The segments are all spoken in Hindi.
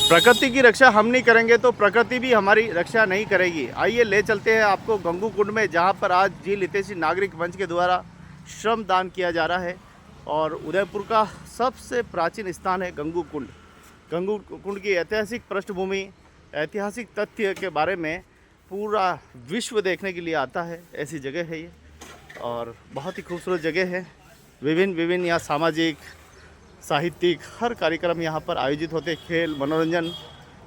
प्रकृति की रक्षा हम नहीं करेंगे तो प्रकृति भी हमारी रक्षा नहीं करेगी। आइए ले चलते हैं आपको गंगू कुंड में, जहाँ पर आज झील हितैषी नागरिक मंच के द्वारा श्रम दान किया जा रहा है। और उदयपुर का सबसे प्राचीन स्थान है गंगू कुंड। गंगू कुंड की ऐतिहासिक पृष्ठभूमि, ऐतिहासिक तथ्य के बारे में पूरा विश्व देखने के लिए आता है। ऐसी जगह है ये और बहुत ही खूबसूरत जगह है। विभिन्न यहाँ सामाजिक, साहित्यिक हर कार्यक्रम यहाँ पर आयोजित होते, खेल मनोरंजन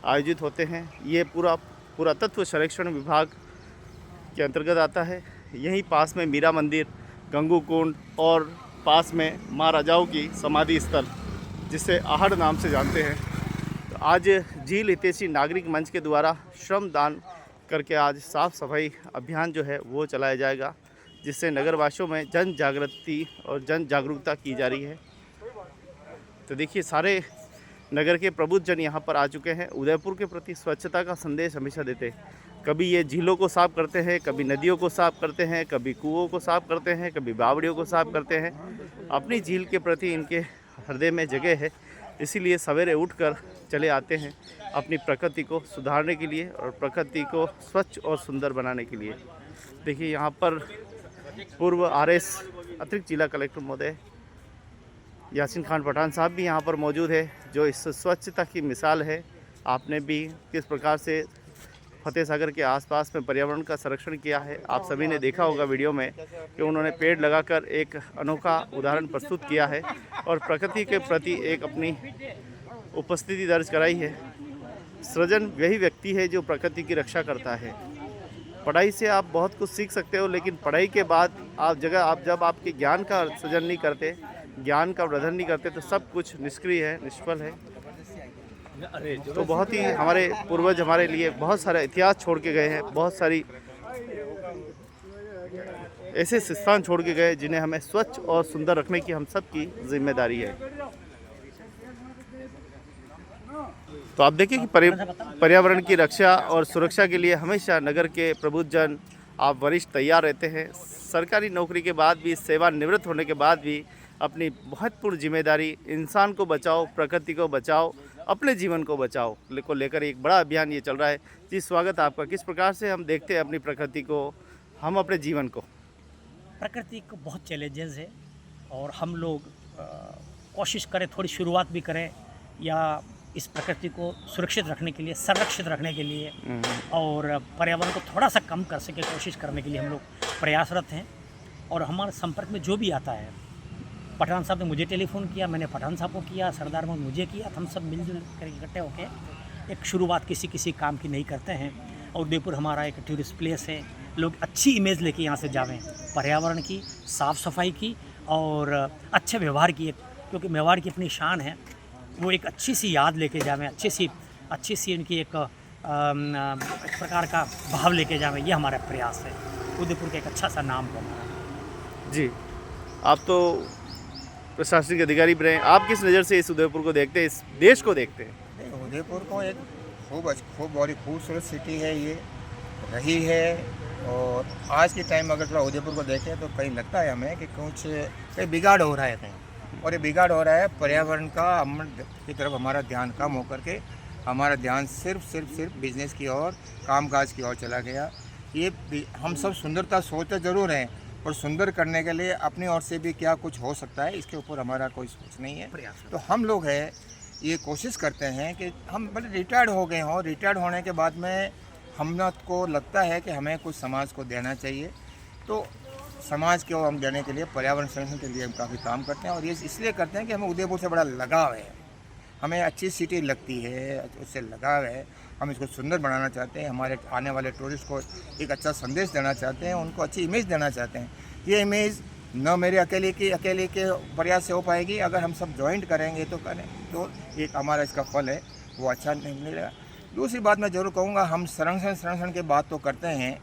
आयोजित होते हैं। ये पूरा पुरातत्व संरक्षण विभाग के अंतर्गत आता है। यहीं पास में मीरा मंदिर, गंगू कुंड और पास में महाराजाओं की समाधि स्थल, जिसे आहड़ नाम से जानते हैं। तो आज झील हितैषी नागरिक मंच के द्वारा श्रम दान करके आज साफ़ सफाई अभियान जो है वो चलाया जाएगा, जिससे नगरवासियों में जन जागृति और जन जागरूकता की जा रही है। तो देखिए, सारे नगर के प्रबुद्ध जन यहाँ पर आ चुके हैं। उदयपुर के प्रति स्वच्छता का संदेश हमेशा देते हैं। कभी ये झीलों को साफ़ करते हैं, कभी नदियों को साफ़ करते हैं, कभी कुओं को साफ़ करते हैं, कभी बावड़ियों को साफ़ करते हैं। अपनी झील के प्रति इनके हृदय में जगह है, इसीलिए सवेरे उठकर चले आते हैं अपनी प्रकृति को सुधारने के लिए और प्रकृति को स्वच्छ और सुंदर बनाने के लिए। देखिए, यहाँ पर पूर्व RS अतिरिक्त जिला कलेक्टर महोदय यासीन खान पठान साहब भी यहाँ पर मौजूद है, जो इस स्वच्छता की मिसाल है। आपने भी किस प्रकार से फतेह सागर के आसपास में पर्यावरण का संरक्षण किया है, आप सभी ने देखा होगा वीडियो में कि उन्होंने पेड़ लगाकर एक अनोखा उदाहरण प्रस्तुत किया है और प्रकृति के प्रति एक अपनी उपस्थिति दर्ज कराई है। सृजन वही व्यक्ति है जो प्रकृति की रक्षा करता है। पढ़ाई से आप बहुत कुछ सीख सकते हो, लेकिन पढ़ाई के बाद आप जब आपके ज्ञान का सृजन नहीं करते, ज्ञान का वर्धन नहीं करते, तो सब कुछ निष्क्रिय है, निष्फल है। तो बहुत ही हमारे पूर्वज हमारे लिए बहुत सारा इतिहास छोड़ के गए हैं, बहुत सारी ऐसे स्थान छोड़ के गए जिन्हें हमें स्वच्छ और सुंदर रखने की हम सब की जिम्मेदारी है। तो आप देखिए कि पर्यावरण की रक्षा और सुरक्षा के लिए हमेशा नगर के प्रबुद्ध जन, आप वरिष्ठ तैयार रहते हैं। सरकारी नौकरी के बाद भी, सेवानिवृत्त होने के बाद भी अपनी महत्वपूर्ण जिम्मेदारी, इंसान को बचाओ, प्रकृति को बचाओ, अपने जीवन को बचाओ को लेकर एक बड़ा अभियान ये चल रहा है। जी, स्वागत आपका। किस प्रकार से हम देखते हैं अपनी प्रकृति को, हम अपने जीवन को? प्रकृति को बहुत चैलेंजेस है और हम लोग कोशिश करें, थोड़ी शुरुआत भी करें या इस प्रकृति को सुरक्षित रखने के लिए, संरक्षित रखने के लिए और पर्यावरण को थोड़ा सा कम कर सके, कोशिश करने के लिए हम लोग प्रयासरत हैं। और हमारे संपर्क में जो भी आता है, पठान साहब ने मुझे टेलीफ़ोन किया, मैंने पठान साहब को किया, सरदार ने मुझे किया, तो हम सब मिलजुल कर इकट्ठे होकर एक शुरुआत किसी काम की नहीं करते हैं। और उदयपुर हमारा एक टूरिस्ट प्लेस है, लोग अच्छी इमेज लेके यहाँ से जावें, पर्यावरण की, साफ़ सफाई की और अच्छे व्यवहार की, क्योंकि मेवाड़ की अपनी शान है। वो एक अच्छी सी याद लेके जावें, अच्छी सी उनकी एक प्रकार का भाव लेके जावें, ये हमारा प्रयास है। उदयपुर का एक अच्छा सा नाम हो हमारा। जी, आप तो प्रशासनिक अधिकारी भी रहे, आप किस नज़र से इस उदयपुर को देखते हैं, इस देश को देखते हैं? उदयपुर को एक खूब बड़ी खूबसूरत सिटी है ये रही है। और आज के टाइम अगर थोड़ा उदयपुर को देखें तो कहीं लगता है हमें कि कहीं बिगाड़ हो रहा है कहीं, और ये बिगाड़ हो रहा है पर्यावरण का की तरफ हमारा ध्यान कम होकर के हमारा ध्यान सिर्फ बिजनेस की ओर, कामकाज की ओर चला गया। ये हम सब सुंदरता सोचते ज़रूर हैं, और सुंदर करने के लिए अपनी ओर से भी क्या कुछ हो सकता है, इसके ऊपर हमारा कोई सोच नहीं है। तो हम लोग हैं ये कोशिश करते हैं कि हम भले रिटायर्ड हो गए हों, रिटायर्ड होने के बाद में हम को लगता है कि हमें कुछ समाज को देना चाहिए, तो समाज को हम देने के लिए, पर्यावरण संरक्षण के लिए हम काफ़ी काम करते हैं। और ये इसलिए करते हैं कि हमें उदयपुर से बड़ा लगाव है, हमें अच्छी सिटी लगती है, उससे लगाव है। हम इसको सुंदर बनाना चाहते हैं, हमारे आने वाले टूरिस्ट को एक अच्छा संदेश देना चाहते हैं, उनको अच्छी इमेज देना चाहते हैं। ये इमेज न मेरे अकेले के प्रयास से हो पाएगी, अगर हम सब जॉइंट करेंगे तो एक हमारा इसका फल है वो अच्छा नहीं मिलेगा। दूसरी बात मैं ज़रूर कहूँगा, हम संरक्षण की बात तो करते हैं,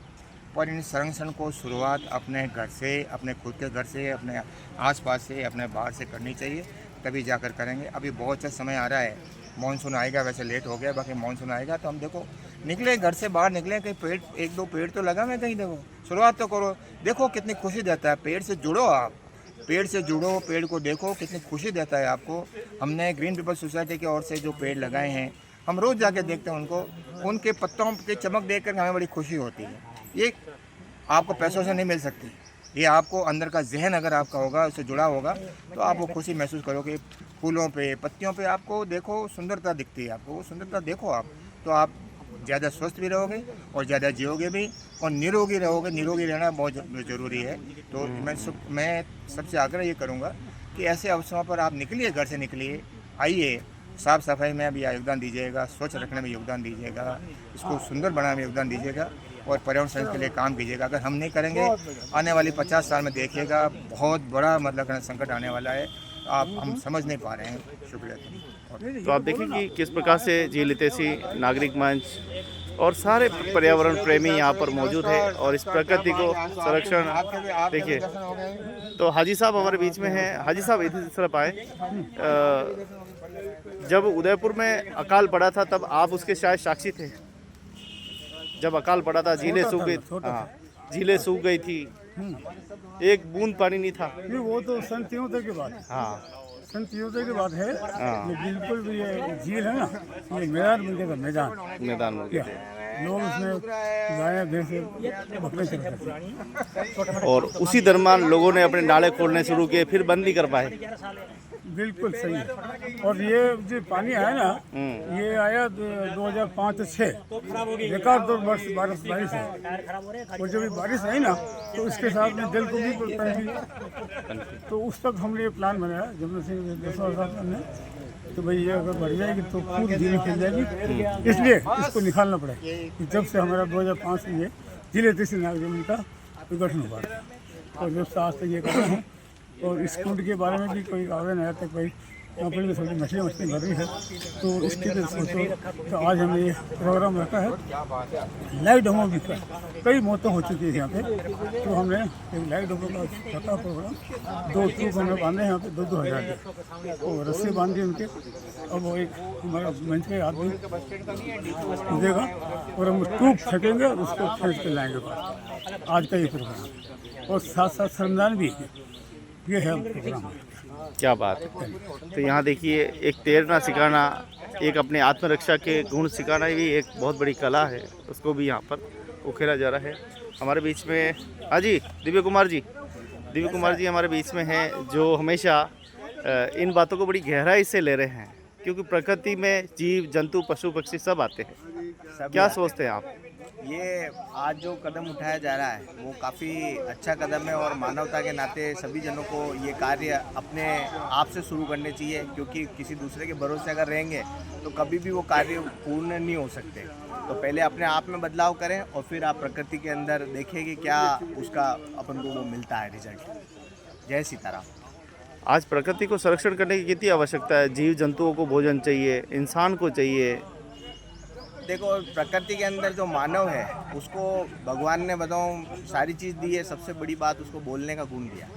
पर इन संरक्षण को शुरुआत अपने घर से, अपने खुद के घर से, अपने आसपास से, अपने बाहर से करनी चाहिए, तभी जाकर करेंगे। अभी बहुत अच्छा समय आ रहा है, मानसून आएगा, वैसे लेट हो गया, बाकी मानसून आएगा तो हम देखो निकले, घर से बाहर निकले, कहीं पेड़, एक दो पेड़ तो लगा मैं कहीं, देखो शुरुआत तो करो, देखो कितनी खुशी देता है। पेड़ से जुड़ो, आप पेड़ से जुड़ो, पेड़ को देखो कितनी खुशी देता है आपको। हमने ग्रीन पीपल सोसाइटी की ओर से जो पेड़ लगाए हैं, हम रोज़ जाके देखते हैं उनको, उनके पत्तों की चमक देख कर हमें बड़ी खुशी होती है। ये आपको पैसों से नहीं मिल सकती, ये आपको अंदर का जहन अगर आपका होगा, उससे जुड़ा होगा, तो आप वो खुशी महसूस करोगे। फूलों पे, पत्तियों पे आपको देखो सुंदरता दिखती है, आपको वो सुंदरता देखो आप, तो आप ज़्यादा स्वस्थ भी रहोगे और ज़्यादा जियोगे भी और निरोगी रहोगे। निरोगी रहना बहुत ज़रूरी है। तो मैं सबसे आग्रह ये करूँगा कि ऐसे अवसरों पर आप निकलिए, घर से निकलिए, आइए, साफ़ सफाई में भी योगदान दीजिएगा, स्वच्छ रखने में योगदान दीजिएगा, इसको सुंदर बनाने में योगदान दीजिएगा और पर्यावरण संरक्षण के लिए काम कीजिएगा। अगर हम नहीं करेंगे, आने वाली 50 साल में देखिएगा बहुत बड़ा मतलब संकट आने वाला है। हम समझ नहीं पा रहे हैं। शुक्रिया। तो आप देखें कि किस प्रकार से झील हितैषी नागरिक मंच और सारे पर्यावरण प्रेमी यहाँ पर मौजूद है और इस प्रकृति को संरक्षण। देखिए, तो हाजी साहब हमारे बीच में हैं। हाजी साहब इधर तरफ आए। जब उदयपुर में अकाल पड़ा था तब आप उसके शायद साक्षी थे। जब अकाल पड़ा था, झीलें सूख गई, हाँ, झीलें सूख गई थी, एक बूंद पानी नहीं था। नहीं, वो तो सन 73 के बाद, हाँ, सन 73 के बाद है। हाँ। ये बिल्कुल भी ये झील है ना, ये मैदान बन गया था, मैदान में क्या लोग उसमें गायें भैंसें बकरे चराते थे। और उसी दरम्यान लोगों ने अपने नाले खोलने शुरू किए, फिर बंद नहीं कर पाए। बिल्कुल सही है। और ये जो पानी आया ना, ये आया 2005-06 बेकार दो वर्ष बारिश है। और जब ये बारिश आई ना, तो उसके साथ में दिल को भी पनपी। तो उस वक्त हमने ये प्लान बनाया जमुना सिंह देशवाल साहब ने, तो भाई ये अगर बढ़ जाएगी तो पूरी झीलें खिल जाएगी, इसलिए इसको निकालना पड़ेगा। जब से हमारा 2005 में ये झील हितैषी नागरिक मंच का गठन हुआ और जब से आज तक ये कर रहे हैं। और इस कुंड के बारे में भी कोई आवेदन आया तक भाई यहाँ पर थोड़ी मछली भर रही है, तो इसके लिए सोचो। तो आज हमने ये प्रोग्राम रखा है। लाइव डेमो भी कई मौतें हो चुकी है यहाँ पे, तो हमने एक लाइव डेमो का रखा प्रोग्राम। 2 ट्यूब हमने बांधे यहाँ पे 2-2 हज़ार के, और रस्सी बांधी उनके। अब वो एक हमारा मंच पे आदमी देगा और हम ट्यूब फेंकेंगे, उसको खींच के लाएंगे बाहर। आज का ये प्रोग्राम, और साथ साथ श्रमदान भी है। ये है प्रोग्राम। क्या बात है। तो यहाँ देखिए, एक तैरना सिखाना, एक अपने आत्मरक्षा के गुण सिखाना भी एक बहुत बड़ी कला है, उसको भी यहाँ पर उखेरा जा रहा है। हमारे बीच में हाँ जी दिव्य कुमार जी हमारे बीच में हैं, जो हमेशा इन बातों को बड़ी गहराई से ले रहे हैं, क्योंकि प्रकृति में जीव जंतु पशु पक्षी सब आते हैं। क्या सोचते हैं आप? ये आज जो कदम उठाया जा रहा है वो काफ़ी अच्छा कदम है, और मानवता के नाते सभी जनों को ये कार्य अपने आप से शुरू करने चाहिए, क्योंकि किसी दूसरे के भरोसे अगर रहेंगे तो कभी भी वो कार्य पूर्ण नहीं हो सकते। तो पहले अपने आप में बदलाव करें और फिर आप प्रकृति के अंदर देखें कि क्या उसका अपन को वो मिलता है रिजल्ट। जय सीताराम। आज प्रकृति को संरक्षण करने की कितनी आवश्यकता है? जीव जंतुओं को भोजन चाहिए, इंसान को चाहिए। देखो, प्रकृति के अंदर जो मानव है उसको भगवान ने बताऊँ सारी चीज़ दी है। सबसे बड़ी बात, उसको बोलने का गुण दिया,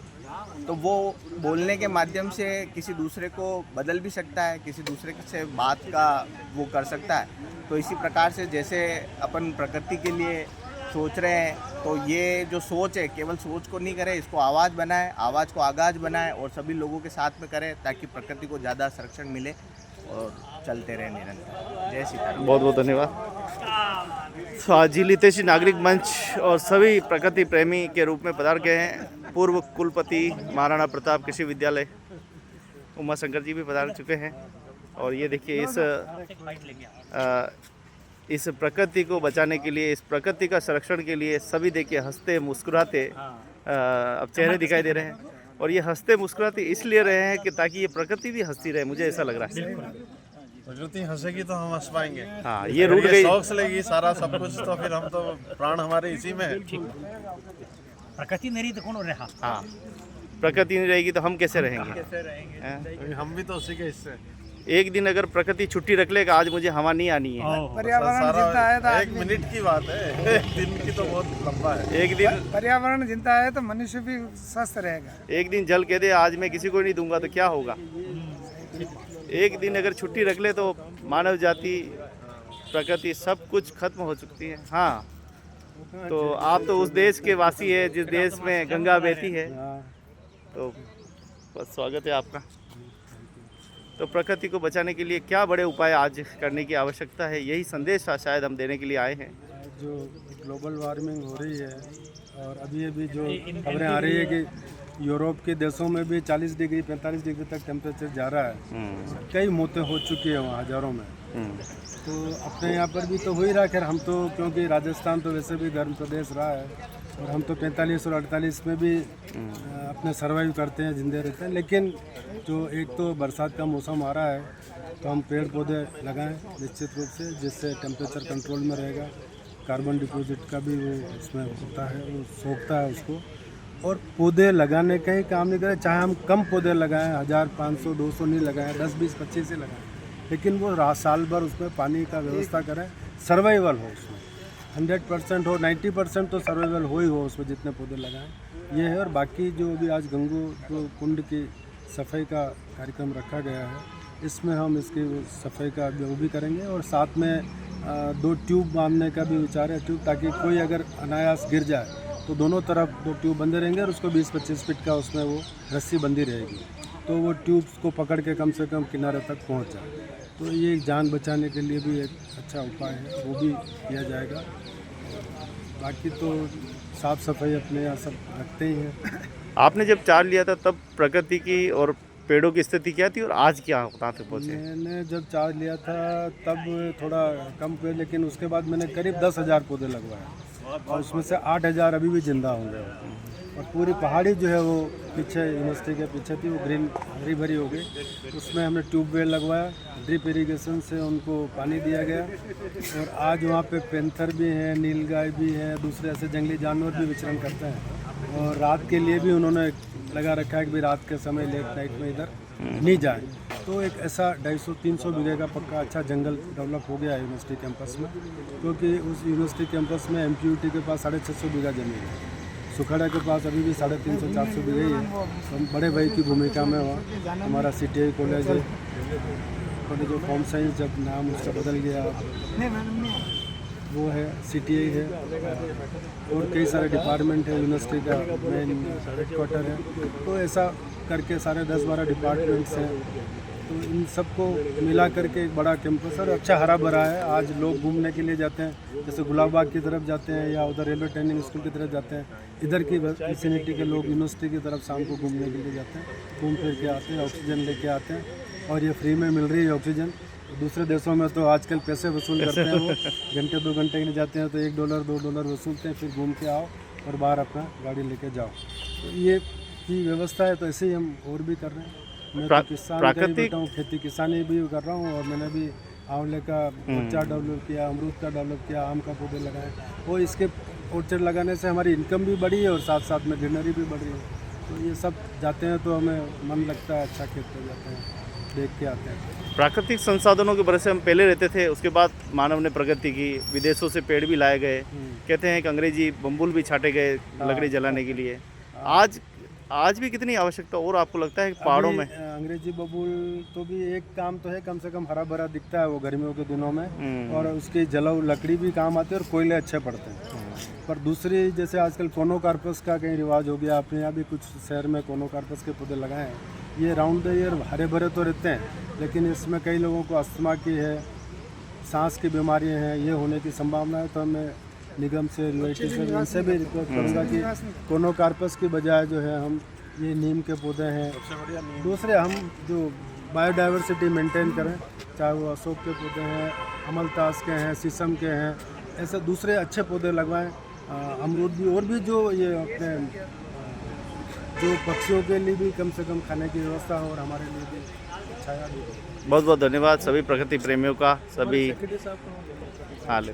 तो वो बोलने के माध्यम से किसी दूसरे को बदल भी सकता है, किसी दूसरे से बात का वो कर सकता है। तो इसी प्रकार से जैसे अपन प्रकृति के लिए सोच रहे हैं, तो ये जो सोच है केवल सोच को नहीं करें, इसको आवाज़ बनाएं, आवाज़ को आगाज बनाएं और सभी लोगों के साथ में करें, ताकि प्रकृति को ज़्यादा संरक्षण मिले और चलते रहे निरंतर। जय सीताराम। बहुत बहुत धन्यवाद। तो आज झील हितैषी नागरिक मंच और सभी प्रकृति प्रेमी के रूप में पधार गए हैं पूर्व कुलपति महाराणा प्रताप कृषि विद्यालय उमा शंकर जी भी पधार चुके हैं। और ये देखिए, इस प्रकृति को बचाने के लिए, इस प्रकृति का संरक्षण के लिए सभी देखिए हंसते मुस्कुराते अब चेहरे दिखाई दे रहे हैं। और ये हंसते मुस्कुराते इसलिए रहे हैं कि ताकि ये प्रकृति भी हंसती रहे, मुझे ऐसा लग रहा है। प्रकृति हंसेगी तो हम हंस पाएंगे। हाँ, ये रूठ गई, शौक से लेगी सारा सब कुछ, तो फिर हम तो प्राण हमारे इसी में है। प्रकृति नहीं रही तो कौन रहा? हाँ, प्रकृति नहीं रहेगी तो हम कैसे रहेंगे? हम भी तो उसी के हिस्से। एक दिन अगर प्रकृति छुट्टी रख लेगा, आज मुझे हवा नहीं आनी है, पर्यावरण जिंदा है तो एक मिनट की बात है, एक दिन की तो बहुत लंबा है। एक दिन पर्यावरण जिंदा है तो मनुष्य भी स्वस्थ रहेगा। एक दिन जल कह दे आज मैं किसी को नहीं दूंगा तो क्या होगा? एक दिन अगर छुट्टी रख ले तो मानव जाति, प्रकृति सब कुछ खत्म हो चुकी है। हाँ, तो आप तो उस देश के वासी है जिस देश में गंगा बहती है, तो बस स्वागत है आपका। तो प्रकृति को बचाने के लिए क्या बड़े उपाय आज करने की आवश्यकता है, यही संदेश शायद हम देने के लिए आए हैं। जो ग्लोबल वार्मिंग हो रही है और अभी जो खबरें आ रही है कि यूरोप के देशों में भी 40 डिग्री 45 डिग्री तक टेम्परेचर जा रहा है। कई मौतें हो चुकी है वहाँ हज़ारों में। तो अपने यहाँ पर भी तो हो ही रहा है। खैर हम तो क्योंकि राजस्थान तो वैसे भी गर्म प्रदेश रहा है और हम तो 45 और 48 में भी अपने सर्वाइव करते हैं, जिंदे रहते हैं। लेकिन जो एक तो बरसात का मौसम आ रहा है तो हम पेड़ पौधे लगाएं निश्चित रूप से, जिससे टेम्परेचर कंट्रोल में रहेगा। कार्बन डिपॉजिट का भी वो इसमें होता है, वो सोखता है उसको। और पौधे लगाने का ही काम नहीं करें, चाहे हम कम पौधे लगाएं, 1000 500 200 नहीं लगाएं, 10 20 25 ही लगाएं, लेकिन वो साल भर उसमें पानी का व्यवस्था करें, सर्वाइवल हो उसमें। 100% हो, 90% तो सर्वाइवल हो ही हो उसमें, जितने पौधे लगाएं ये है। और बाकी जो भी आज गंगू जो कुंड की सफाई का कार्यक्रम रखा गया है, इसमें हम इसकी सफाई का वो भी करेंगे और साथ में 2 ट्यूब बांधने का भी विचार है, ट्यूब, ताकि कोई अगर अनायास गिर जाए तो दोनों तरफ 2 ट्यूब बंधे रहेंगे और उसको 20-25 फीट का उसमें वो रस्सी बंधी रहेगी, तो वो ट्यूब्स को पकड़ के कम से कम किनारे तक पहुंच जाए। तो ये जान बचाने के लिए भी एक अच्छा उपाय है, वो भी किया जाएगा। बाकी तो साफ़ सफाई अपने यहाँ सब रखते ही हैं। आपने जब चार्ज लिया था तब प्रकृति की और पेड़ों की स्थिति क्या थी और आज क्या कहाँ तक पहुँचे? मैंने जब चार्ज लिया था तब थोड़ा कम पे, लेकिन उसके बाद मैंने करीब 10,000 पौधे लगवाए और उसमें से 8,000 अभी भी जिंदा होंगे। और पूरी पहाड़ी जो है वो पीछे यूनिवर्सिटी के पीछे थी, वो ग्रीन हरी भरी हो गई। उसमें हमने ट्यूबवेल लगवाया, ड्रिप इरिगेशन से उनको पानी दिया गया। और आज वहाँ पे पेंथर भी हैं, नीलगाय भी हैं, दूसरे ऐसे जंगली जानवर भी विचरण करते हैं। और रात के लिए भी उन्होंने लगा रखा है कि भाई रात के समय लेट नाइट में इधर नहीं जाए। तो एक ऐसा 250-300 बीघे का पक्का अच्छा जंगल डेवलप हो गया है यूनिवर्सिटी कैंपस में, क्योंकि उस यूनिवर्सिटी कैंपस में MPUT के पास 650 बीघा जमीन है, सुखड़ा के पास अभी भी 350-400 बीघे ही है। तो बड़े भाई की भूमिका में वहाँ हमारा CTI कॉलेज है, कॉलेज ऑफ होम साइंस, जब नाम उसका बदल गया वो है, CTI है। और कई सारे डिपार्टमेंट है, यूनिवर्सिटी का मेन हेडक्वार्टर है। तो ऐसा करके सारे 10-12 डिपार्टमेंट्स हैं, तो इन सबको मिला करके एक बड़ा कैंपस है और अच्छा हरा भरा है। आज लोग घूमने के लिए जाते हैं, जैसे गुलाब बाग की तरफ जाते हैं या उधर रेलवे ट्रेनिंग स्कूल की तरफ जाते हैं। इधर की विसिनिटी के लोग यूनिवर्सिटी की तरफ शाम को घूमने के लिए जाते हैं, घूम फिर के आते हैं, ऑक्सीजन लेके आते हैं और ये फ्री में मिल रही है ऑक्सीजन। दूसरे देशों में तो आजकल पैसे वसूल करते हैं, वो घंटे 2 घंटे के लिए जाते हैं तो $1 $2 वसूलते हैं, फिर घूम के आओ और बाहर अपना गाड़ी लेके जाओ। तो ये की व्यवस्था है, तो ऐसे ही हम और भी कर रहे हैं। मैं तो किसान का ही बेटा हूँ, खेती किसानी भी कर रहा हूँ और मैंने भी आंवले का ऑर्चर्ड डेवलप किया, अमरूद का डेवलप किया, आम का पौधे लगाए। और इसके ऑर्चर्ड लगाने से हमारी इनकम भी बढ़ी है और साथ साथ में ग्रीनरी भी बढ़ रही है। तो ये सब जाते हैं तो हमें मन लगता है, अच्छा खेत पे जाते हैं, देख के आते हैं। प्राकृतिक संसाधनों के भरोसे हम पहले रहते थे, उसके बाद मानव ने प्रगति की, विदेशों से पेड़ भी लाए गए। कहते हैं कि अंग्रेजी बम्बुल भी छाटे गए लकड़ी जलाने के लिए। आज भी कितनी आवश्यकता और आपको लगता है कि पहाड़ों में? अंग्रेजी बबूल तो भी एक काम तो है, कम से कम हरा भरा दिखता है वो गर्मियों के दिनों में, और उसकी जलाऊ लकड़ी भी काम आती है और कोयले अच्छे पड़ते हैं। पर दूसरी जैसे आजकल कोनोकार्पस का कहीं रिवाज हो गया, अपने यहाँ भी कुछ शहर में कोनोकार्पस के पौधे लगाए हैं। ये राउंड द ईयर हरे भरे तो रहते हैं, लेकिन इसमें कई लोगों को अस्थमा की है, सांस की बीमारियाँ हैं, ये होने की संभावना है। तो हमें निगम से, यूआईटी से, इनसे भी रिक्वेस्ट करूँगा कि कोनोकार्पस की बजाय जो है हम ये नीम के पौधे हैं, दूसरे हम जो बायोडाइवर्सिटी मेंटेन करें, चाहे वो अशोक के पौधे हैं, अमलतास के हैं, शीशम के हैं, ऐसे दूसरे अच्छे पौधे लगवाएं। अमरूद भी, और भी जो ये अपने जो पक्षियों के लिए भी कम से कम खाने की व्यवस्था हो और हमारे लिए भी छाया भी हो। बहुत बहुत धन्यवाद सभी प्रकृति प्रेमियों का, सभी हाल।